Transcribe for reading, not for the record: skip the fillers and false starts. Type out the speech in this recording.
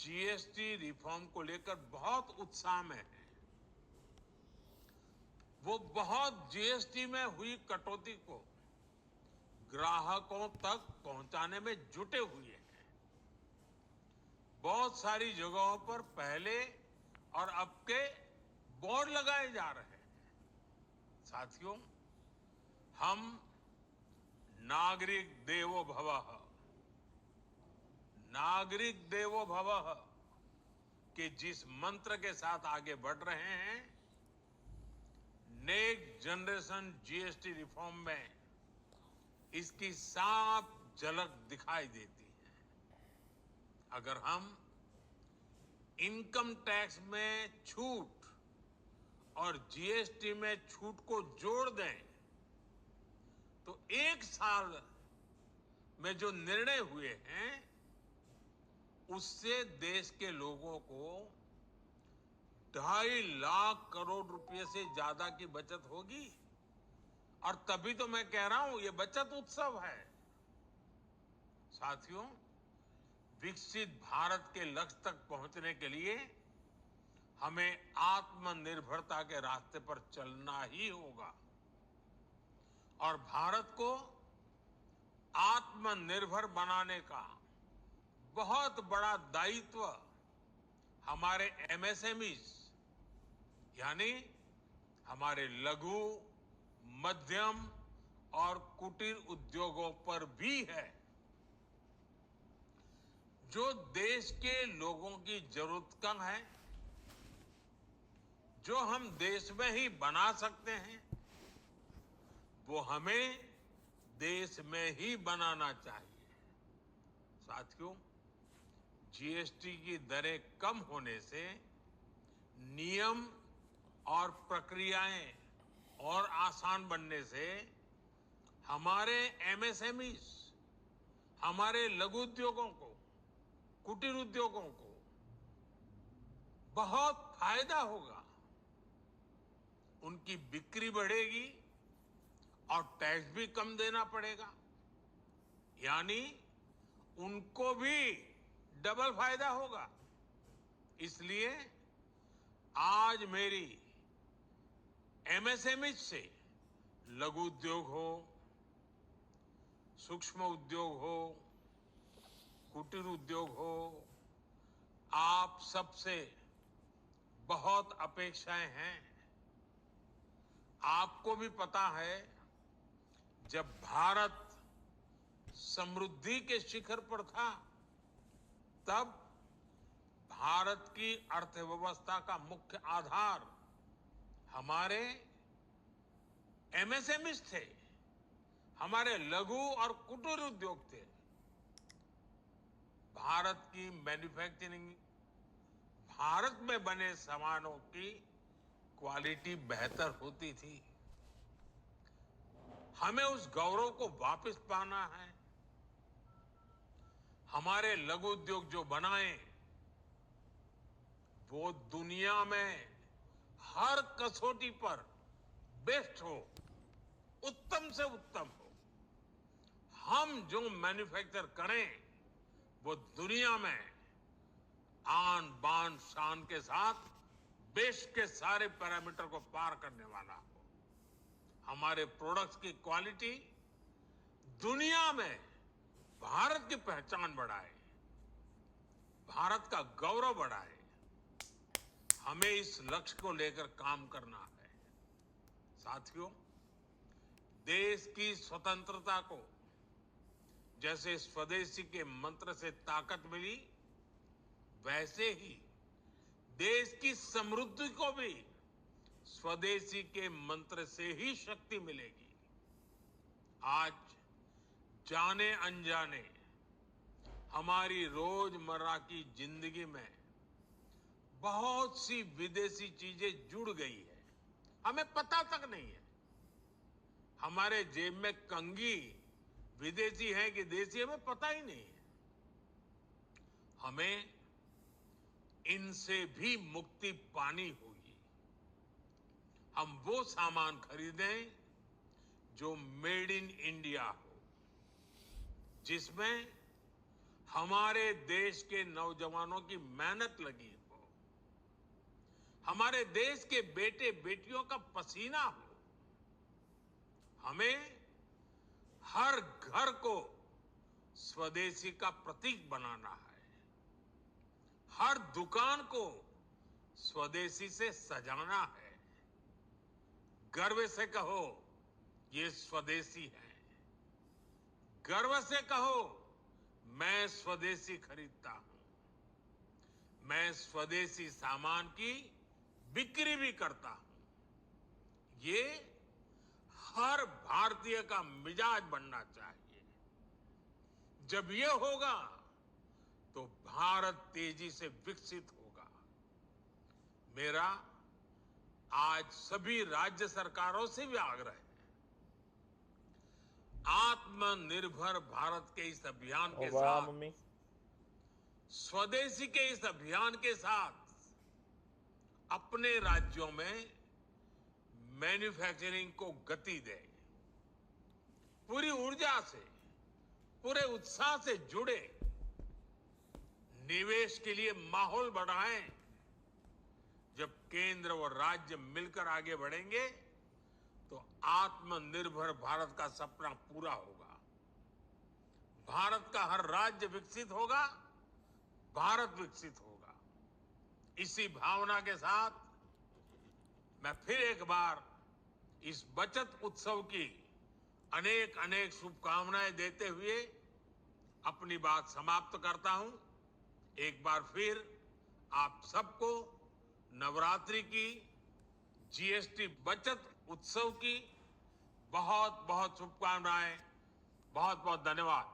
GST reform को लेकर बहुत उत्साह में है। वो बहुत जीएसटी में हुई कटौती को ग्राहकों तक पहुंचाने में जुटे हुए हैं। बहुत सारी जगहों पर पहले और अब के बोर्ड लगाए जा रहे हैं। साथियों, हम नागरिक देवो भवः, नागरिक देवो भवः के जिस मंत्र के साथ आगे बढ़ रहे हैं, नेक्स्ट जनरेशन जीएसटी रिफॉर्म में इसकी साफ झलक दिखाई देती है। अगर हम इनकम टैक्स में छूट और जीएसटी में छूट को जोड़ दें तो एक साल में जो निर्णय हुए हैं उससे देश के लोगों को 2.5 लाख करोड़ रुपए से ज्यादा की बचत होगी। और तभी तो मैं कह रहा हूं ये बचत उत्सव है। साथियों, विकसित भारत के लक्ष्य तक पहुंचने के लिए हमें आत्मनिर्भरता के रास्ते पर चलना ही होगा और भारत को आत्मनिर्भर बनाने का बहुत बड़ा दायित्व हमारे एमएसएमईज यानी हमारे लघु, मध्यम और कुटीर उद्योगों पर भी है, जो देश के लोगों की जरूरत कम है, जो हम देश में ही बना सकते हैं, वो हमें देश में ही बनाना चाहिए। साथियों, जीएसटी की दरें कम होने से नियम और प्रक्रियाएं और आसान बनने से हमारे एमएसएमईज, हमारे लघु उद्योगों को, कुटीर उद्योगों को बहुत फायदा होगा। उनकी बिक्री बढ़ेगी और टैक्स भी कम देना पड़ेगा, यानी उनको भी डबल फायदा होगा। इसलिए आज मेरी एमएसएमई से लघु उद्योग हो, सूक्ष्म उद्योग हो, कुटीर उद्योग हो, आप सबसे बहुत अपेक्षाएं हैं। आपको भी पता है, जब भारत समृद्धि के शिखर पर था तब भारत की अर्थव्यवस्था का मुख्य आधार हमारे एमएसएमईज थे, हमारे लघु और कुटीर उद्योग थे। भारत की मैन्युफैक्चरिंग, भारत में बने सामानों की क्वालिटी बेहतर होती थी। हमें उस गौरव को वापस पाना है। हमारे लघु उद्योग जो बनाए वो दुनिया में हर कसौटी पर बेस्ट हो, उत्तम से उत्तम हो। हम जो मैन्युफैक्चर करें वो दुनिया में आन बान शान के साथ देश के सारे पैरामीटर को पार करने वाला हो। हमारे प्रोडक्ट्स की क्वालिटी दुनिया में भारत की पहचान बढ़ाए, भारत का गौरव बढ़ाए। हमें इस लक्ष्य को लेकर काम करना है। साथियों, देश की स्वतंत्रता को जैसे स्वदेशी के मंत्र से ताकत मिली, वैसे ही देश की समृद्धि को भी स्वदेशी के मंत्र से ही शक्ति मिलेगी। आज जाने अनजाने हमारी रोजमर्रा की जिंदगी में बहुत सी विदेशी चीजें जुड़ गई है, हमें पता तक नहीं है। हमारे जेब में कंघी विदेशी है कि देसी, हमें पता ही नहीं है। हमें इनसे भी मुक्ति पानी होगी। हम वो सामान खरीदें जो मेड इन इंडिया हो, जिसमें हमारे देश के नौजवानों की मेहनत लगी हो, हमारे देश के बेटे बेटियों का पसीना हो। हमें हर घर को स्वदेशी का प्रतीक बनाना है, हर दुकान को स्वदेशी से सजाना है। गर्व से कहो ये स्वदेशी है, गर्व से कहो मैं स्वदेशी खरीदता हूं, मैं स्वदेशी सामान की बिक्री भी करता हूं। ये हर भारतीय का मिजाज बनना चाहिए। जब ये होगा तो भारत तेजी से विकसित होगा। मेरा आज सभी राज्य सरकारों से भी आग्रह है, आत्मनिर्भर भारत के इस अभियान के साथ, स्वदेशी के इस अभियान के साथ अपने राज्यों में मैन्युफैक्चरिंग को गति दें, पूरी ऊर्जा से, पूरे उत्साह से जुड़े, निवेश के लिए माहौल बढ़ाएं। जब केंद्र और राज्य मिलकर आगे बढ़ेंगे तो आत्मनिर्भर भारत का सपना पूरा होगा। भारत का हर राज्य विकसित होगा, भारत विकसित होगा। इसी भावना के साथ मैं फिर एक बार इस बचत उत्सव की अनेक अनेक शुभकामनाएं देते हुए अपनी बात समाप्त करता हूं। एक बार फिर आप सबको नवरात्रि की, जीएसटी बचत उत्सव की बहुत बहुत शुभकामनाएं। बहुत बहुत धन्यवाद।